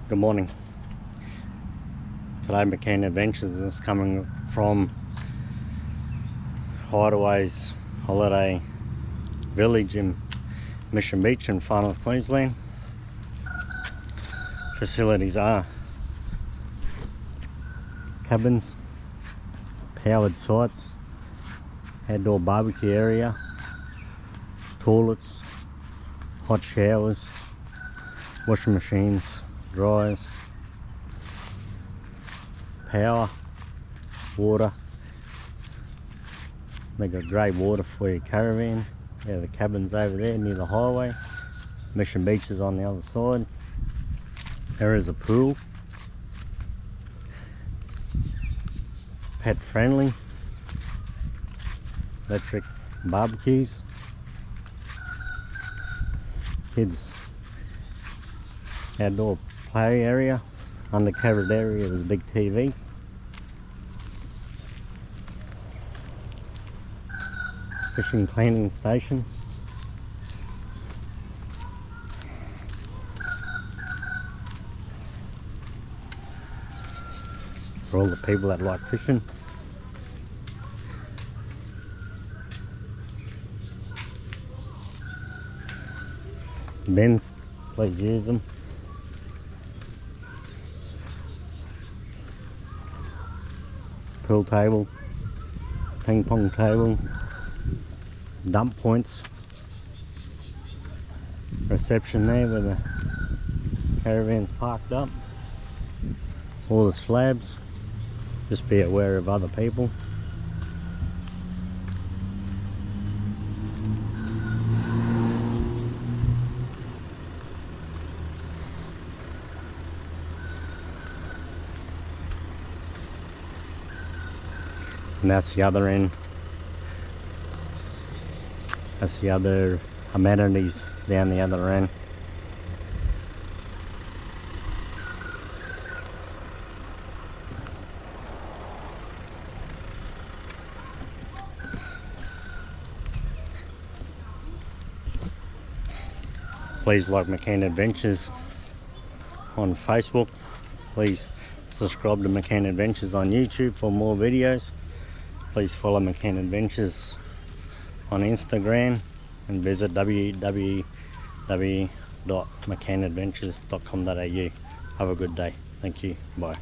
Good morning. Today McCann Adventures is coming from Hideaway's holiday village in Mission Beach in Far North Queensland. Facilities are cabins, powered sites, outdoor barbecue area, toilets, hot showers, washing machines, dryers, power, water. They got great water for your caravan. Yeah, the cabin's over there near the highway. Mission Beach is on the other side. There is a pool. Pet friendly. Electric barbecues. Kids outdoor play area. Undercovered area with a big TV. Fishing cleaning station. For all the people that like fishing. Bins, please use them. Pool table, ping pong table, dump points, reception there where the caravan's parked up, all the slabs. Just be aware of other people. And that's the other end. That's the other amenities down the other end. Please like McCann Adventures on Facebook. Please subscribe to McCann Adventures on YouTube for more videos. Please follow McCann Adventures on Instagram and visit www.mccannadventures.com.au. Have a good day. Thank you. Bye.